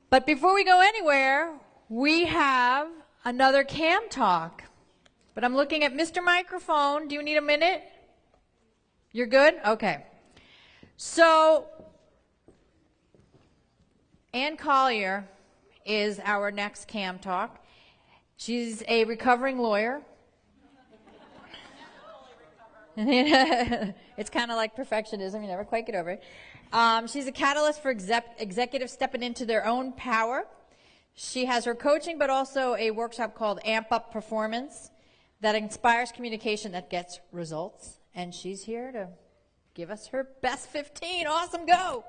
But before we go anywhere, we have another CAM talk. But I'm looking at Mr. Microphone. Do you need a minute? You're good? Okay. So, Ann Collier is our next CAM talk. She's a recovering lawyer. It's kind of like perfectionism. You never quite get over it. She's a catalyst for executives stepping into their own power. She has her coaching, but also a workshop called Amp Up Performance that inspires communication that gets results. And she's here to give us her best 15. Awesome, go.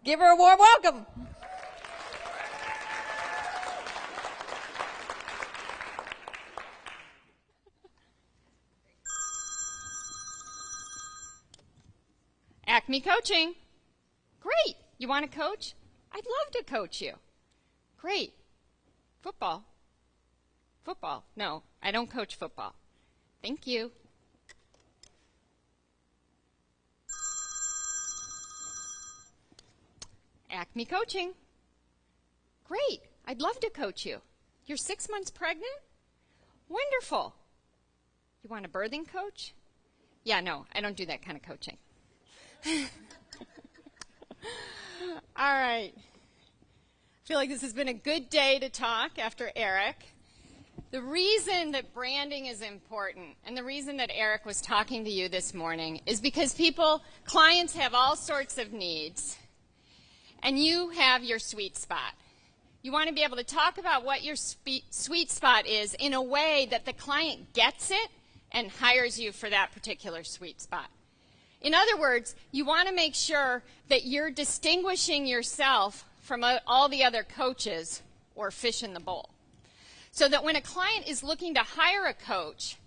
Give her a warm welcome. Acme Coaching. Great. You want to coach? I'd love to coach you. Great. Football. Football. No, I don't coach football. Thank you. Acme Coaching. Great. I'd love to coach you. You're 6 months pregnant? Wonderful. You want a birthing coach? Yeah, no, I don't do that kind of coaching. All right. I feel like this has been a good day to talk after Eric. The reason that branding is important and the reason that Eric was talking to you this morning is because clients have all sorts of needs, and you have your sweet spot. You want to be able to talk about what your sweet spot is in a way that the client gets it and hires you for that particular sweet spot. In other words, you want to make sure that you're distinguishing yourself from all the other coaches or fish in the bowl. So that when a client is looking to hire a coach,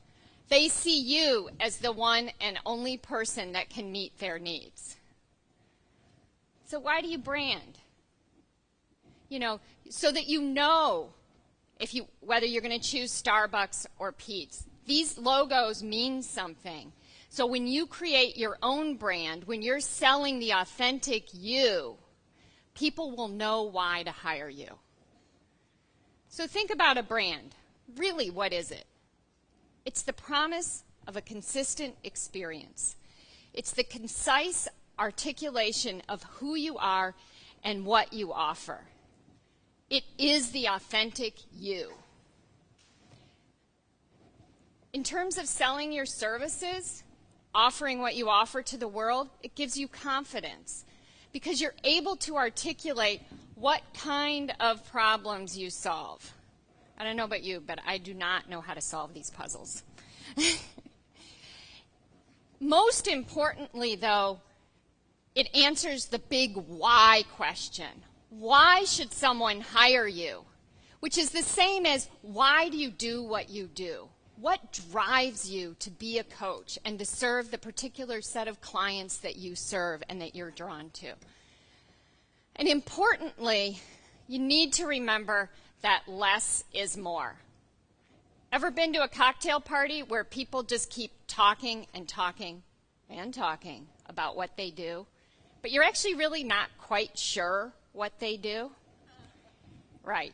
they see you as the one and only person that can meet their needs. So why do you brand? So that you know whether you're going to choose Starbucks or Pete's. These logos mean something. So when you create your own brand, when you're selling the authentic you, people will know why to hire you. So think about a brand. Really, what is it? It's the promise of a consistent experience. It's the concise articulation of who you are and what you offer. It is the authentic you. In terms of selling your services, offering what you offer to the world, it gives you confidence because you're able to articulate what kind of problems you solve. I don't know about you, but I do not know how to solve these puzzles. Most importantly, though, it answers the big why question. Why should someone hire you? Which is the same as why do you do what you do? What drives you to be a coach and to serve the particular set of clients that you serve and that you're drawn to? And importantly, you need to remember that less is more. Ever been to a cocktail party where people just keep talking and talking and talking about what they do, but you're actually really not quite sure what they do? Right.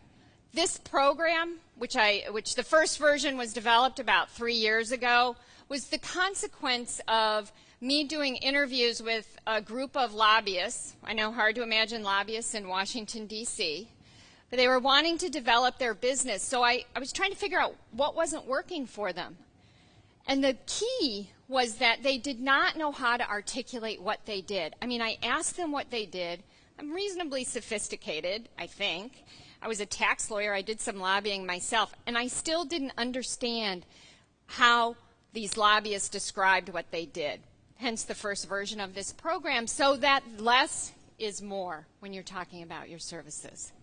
This program, which the first version was developed about 3 years ago, was the consequence of me doing interviews with a group of lobbyists. I know, hard to imagine lobbyists in Washington, D.C., but they were wanting to develop their business. So I was trying to figure out what wasn't working for them. And the key was that they did not know how to articulate what they did. I mean, I asked them what they did. I'm reasonably sophisticated, I think. I was a tax lawyer. I did some lobbying myself. And I still didn't understand how these lobbyists described what they did. Hence the first version of this program, so that less is more when you're talking about your services.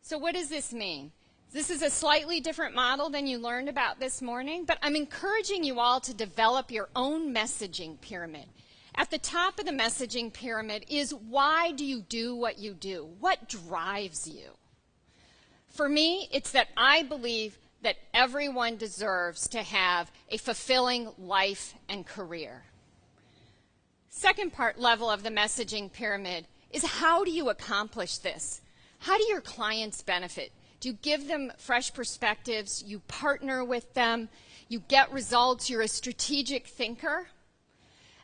So what does this mean? This is a slightly different model than you learned about this morning, but I'm encouraging you all to develop your own messaging pyramid. At the top of the messaging pyramid is why do you do what you do? What drives you? For me, it's that I believe that everyone deserves to have a fulfilling life and career. Second level of the messaging pyramid is how do you accomplish this? How do your clients benefit? Do you give them fresh perspectives? You partner with them? You get results? You're a strategic thinker?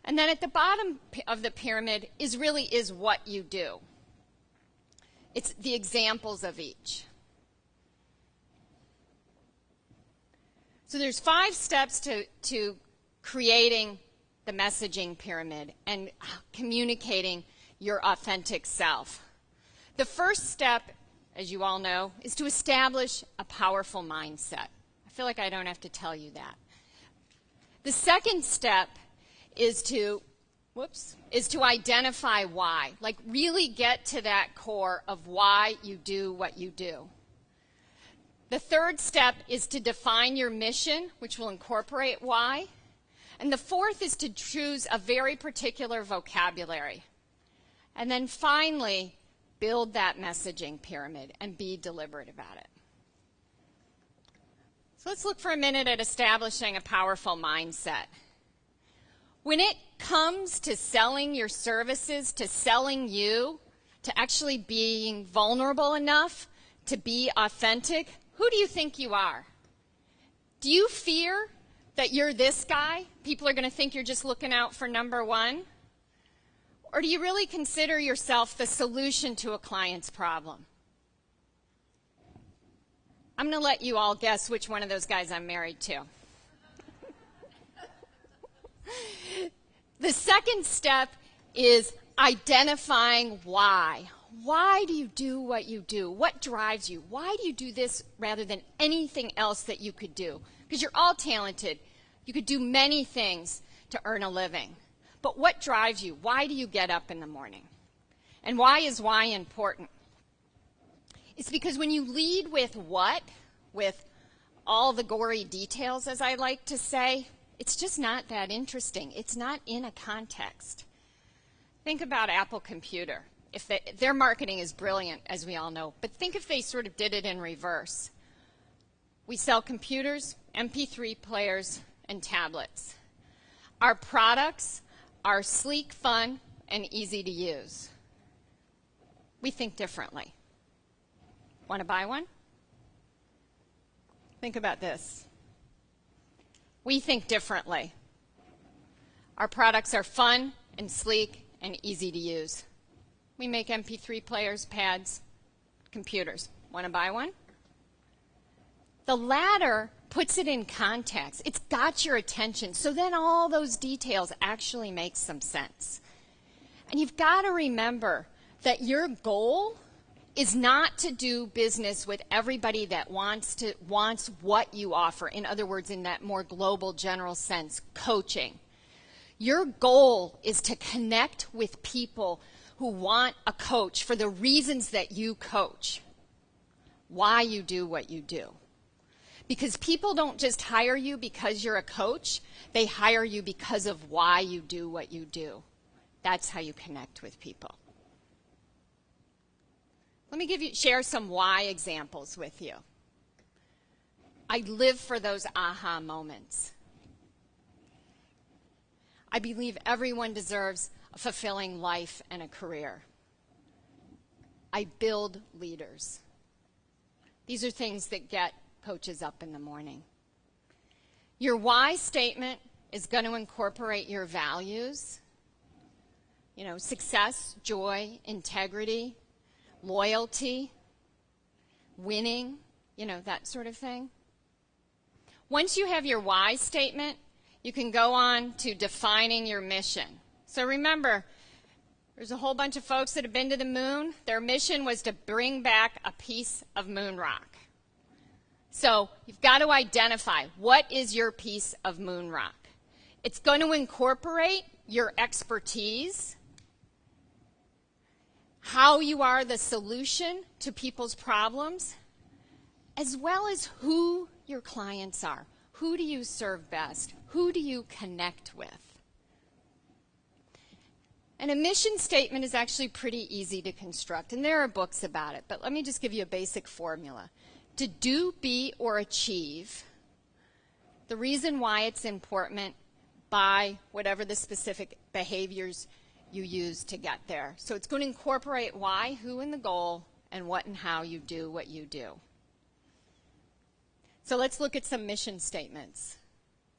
And then at the bottom of the pyramid is what you do. It's the examples of each. So there's 5 steps to creating the messaging pyramid and communicating your authentic self. The first step, as you all know, is to establish a powerful mindset. I feel like I don't have to tell you that. The second step is to identify why. Like really get to that core of why you do what you do. The third step is to define your mission, which will incorporate why. And the fourth is to choose a very particular vocabulary. And then finally, build that messaging pyramid and be deliberate about it. So let's look for a minute at establishing a powerful mindset. When it comes to selling your services, to selling you, to actually being vulnerable enough to be authentic, who do you think you are? Do you fear that you're this guy? People are going to think you're just looking out for number one? Or do you really consider yourself the solution to a client's problem? I'm going to let you all guess which one of those guys I'm married to. The second step is identifying why. Why do you do what you do? What drives you? Why do you do this rather than anything else that you could do? Because you're all talented. You could do many things to earn a living. But what drives you? Why do you get up in the morning? And why is why important? It's because when you lead with what, with all the gory details, as I like to say, it's just not that interesting. It's not in a context. Think about Apple Computer. Their marketing is brilliant, as we all know, but think if they sort of did it in reverse. We sell computers, MP3 players, and tablets. Our products are sleek, fun, and easy to use. We think differently. Want to buy one? Think about this. We think differently. Our products are fun and sleek and easy to use. We make MP3 players, pads, computers. Want to buy one? The latter puts it in context. It's got your attention. So then all those details actually make some sense. And you've got to remember that your goal is not to do business with everybody that wants what you offer. In other words, in that more global general sense, coaching. Your goal is to connect with people who want a coach for the reasons that you coach. Why you do what you do. Because people don't just hire you because you're a coach. They hire you because of why you do what you do. That's how you connect with people. Let me share some why examples with you. I live for those aha moments. I believe everyone deserves a fulfilling life and a career. I build leaders. These are things that get coaches up in the morning. Your why statement is going to incorporate your values. Success, joy, integrity, loyalty, winning, that sort of thing. Once you have your why statement, you can go on to defining your mission. So remember, there's a whole bunch of folks that have been to the moon. Their mission was to bring back a piece of moon rock. So you've got to identify what is your piece of moon rock. It's going to incorporate your expertise, how you are the solution to people's problems, as well as who your clients are. Who do you serve best? Who do you connect with? And a mission statement is actually pretty easy to construct, and there are books about it, but let me just give you a basic formula. To do, be, or achieve, the reason why it's important by whatever the specific behaviors you use to get there. So it's going to incorporate why, who, and the goal, and what and how you do what you do. So let's look at some mission statements.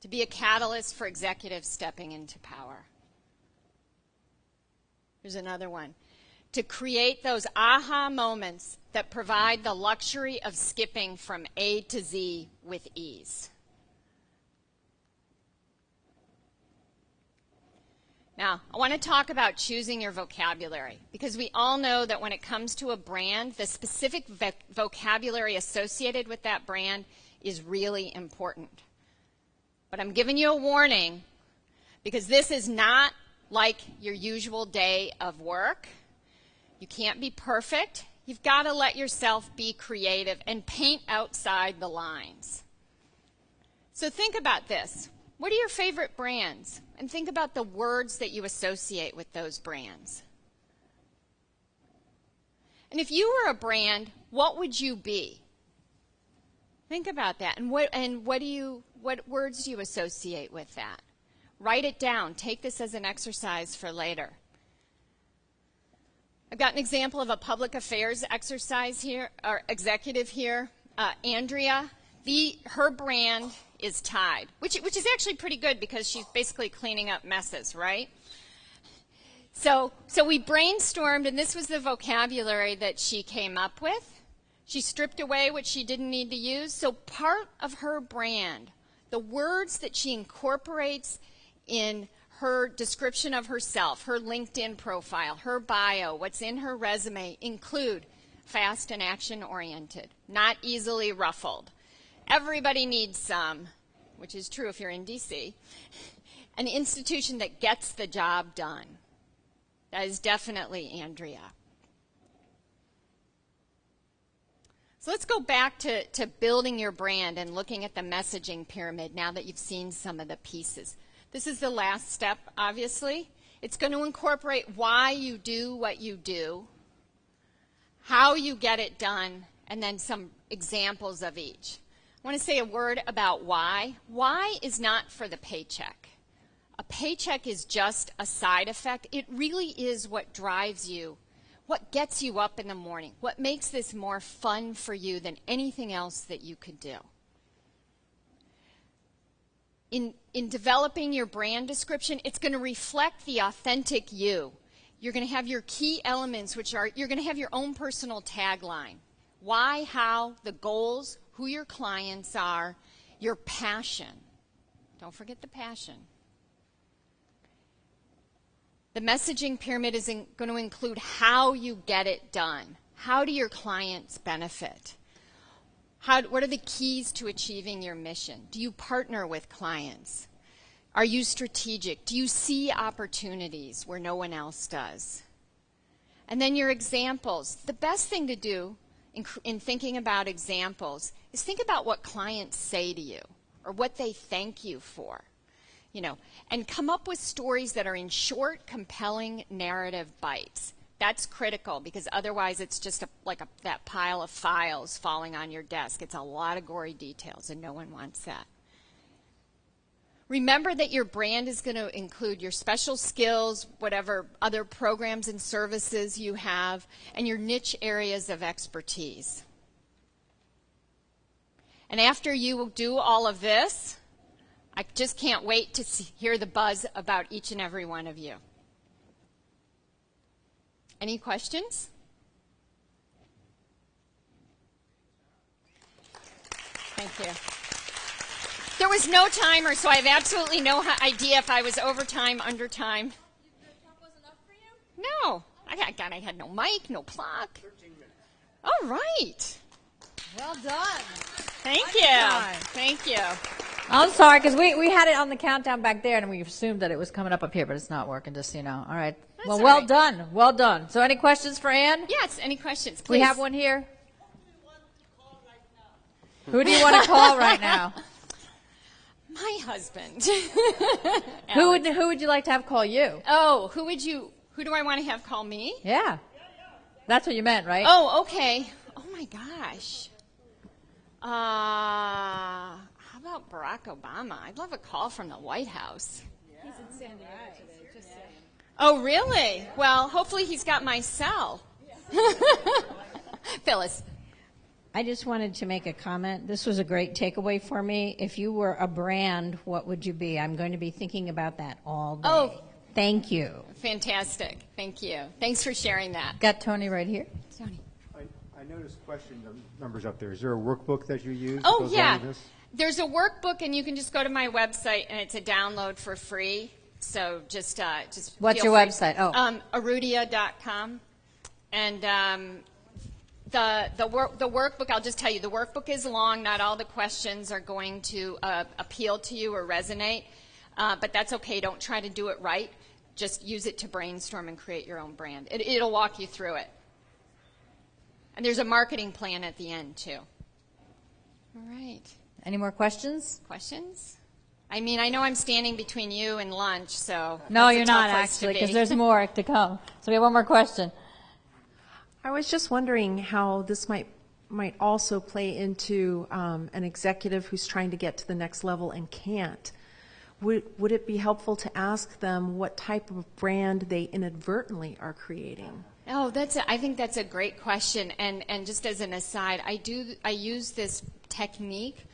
To be a catalyst for executives stepping into power. Here's another one. To create those aha moments that provide the luxury of skipping from A to Z with ease. Now, I want to talk about choosing your vocabulary, because we all know that when it comes to a brand, the specific vocabulary associated with that brand is really important. But I'm giving you a warning, because this is not like your usual day of work. You can't be perfect. You've got to let yourself be creative and paint outside the lines. So think about this. What are your favorite brands? And think about the words that you associate with those brands. And if you were a brand, what would you be? Think about that. And what words do you associate with that? Write it down. Take this as an exercise for later. I've got an example of a public affairs exercise here, or executive here. Andrea, her brand is Tide, which is actually pretty good because she's basically cleaning up messes, right? So we brainstormed, and this was the vocabulary that she came up with. She stripped away what she didn't need to use. So part of her brand, the words that she incorporates in her description of herself, her LinkedIn profile, her bio, what's in her resume, include fast and action-oriented, not easily ruffled. Everybody needs some, which is true if you're in DC. An institution that gets the job done. That is definitely Andrea. So let's go back to building your brand and looking at the messaging pyramid now that you've seen some of the pieces. This is the last step, obviously. It's going to incorporate why you do what you do, how you get it done, and then some examples of each. I want to say a word about why. Why is not for the paycheck. A paycheck is just a side effect. It really is what drives you, what gets you up in the morning, what makes this more fun for you than anything else that you could do. In developing your brand description, it's going to reflect the authentic you. You're going to have your key elements, which are, you're going to have your own personal tagline. Why, how, the goals, who your clients are, your passion. Don't forget the passion. The messaging pyramid is going to include how you get it done. How do your clients benefit? What are the keys to achieving your mission? Do you partner with clients? Are you strategic? Do you see opportunities where no one else does? And then your examples. The best thing to do in thinking about examples is think about what clients say to you or what they thank you for. And come up with stories that are in short, compelling narrative bites. That's critical because otherwise it's just that pile of files falling on your desk. It's a lot of gory details and no one wants that. Remember that your brand is going to include your special skills, whatever other programs and services you have, and your niche areas of expertise. And after you do all of this, I just can't wait to hear the buzz about each and every one of you. Any questions? Thank you. There was no timer, so I have absolutely no idea if I was over time, under time. The talk was enough for you? No. I had no mic, no clock. 13 minutes. All right. Well done. Thank you. Thank you. I'm sorry, because we had it on the countdown back there, and we assumed that it was coming up here, but it's not working, just so you know. All right. That's well, all well right. done. Well done. So any questions for Ann? Yes, any questions, please? We have one here. Who do you want to call right now? My husband. Who would you like to have call you? Oh, who do I want to have call me? Yeah. That's what you meant, right? Oh, okay. Oh my gosh. How about Barack Obama? I'd love a call from the White House. He's in San Diego today, just saying. Oh, really? Well, hopefully he's got my cell. Phyllis. I just wanted to make a comment. This was a great takeaway for me. If you were a brand, what would you be? I'm going to be thinking about that all day. Oh. Thank you. Fantastic. Thank you. Thanks for sharing that. Got Tony right here. Tony. I noticed question numbers up there. Is there a workbook that you use? Oh, that goes yeah. along with this? There's a workbook, and you can just go to my website, and it's a download for free. So just What's feel your free. website? Oh. Arudia.com. And the workbook, I'll just tell you, the workbook is long. Not all the questions are going to appeal to you or resonate. But that's okay. Don't try to do it right. Just use it to brainstorm and create your own brand. It'll walk you through it. And there's a marketing plan at the end, too. All right. Any more questions? Questions? I mean, I know I'm standing between you and lunch, so No, that's a you're tough not, place to actually, because be. there's more to come. So we have one more question. I was just wondering how this might also play into an executive who's trying to get to the next level and can't. Would it be helpful to ask them what type of brand they inadvertently are creating? Oh, I think that's a great question. And just as an aside, I use this technique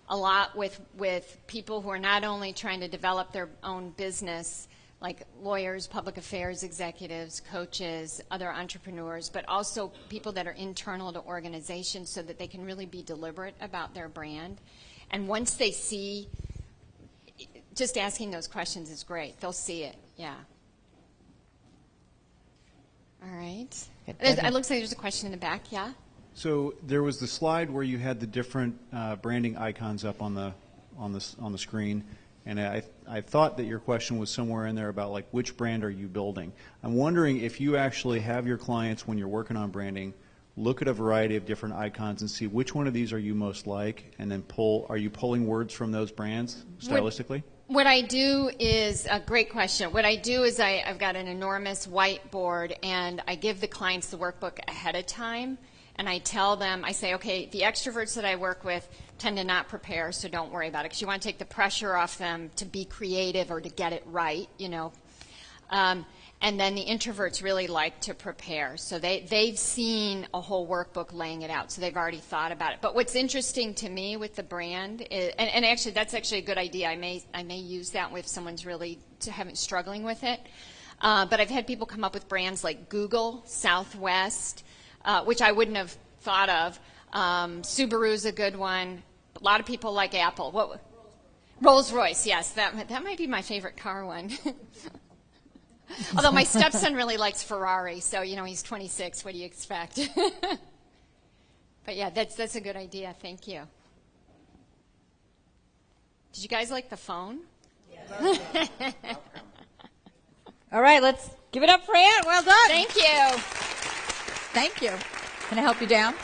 a lot with people who are not only trying to develop their own business, like lawyers, public affairs executives, coaches, other entrepreneurs, but also people that are internal to organizations so that they can really be deliberate about their brand. And once they see, just asking those questions is great. They'll see it, yeah. All right. It looks like there's a question in the back, yeah? So there was the slide where you had the different branding icons up on the screen, and I thought that your question was somewhere in there about like which brand are you building. I'm wondering if you actually have your clients when you're working on branding look at a variety of different icons and see which one of these are you most like, and then are you pulling words from those brands stylistically? What I do is a great question. What I do is I've got an enormous whiteboard, and I give the clients the workbook ahead of time. And I tell them, I say, okay, the extroverts that I work with tend to not prepare, so don't worry about it, because you want to take the pressure off them to be creative or to get it right, you know. And then the introverts really like to prepare. So they've seen a whole workbook laying it out, so they've already thought about it. But what's interesting to me with the brand is, and actually that's actually a good idea. I may use that if someone's really struggling with it. But I've had people come up with brands like Google, Southwest, which I wouldn't have thought of. Subaru's a good one. A lot of people like Apple. Rolls-Royce, yes. That might be my favorite car one. Although my stepson really likes Ferrari, so, you know, he's 26. What do you expect? But, yeah, that's a good idea. Thank you. Did you guys like the phone? Yes. All right, let's give it up for Ann. Well done. Thank you. Thank you. Can I help you down?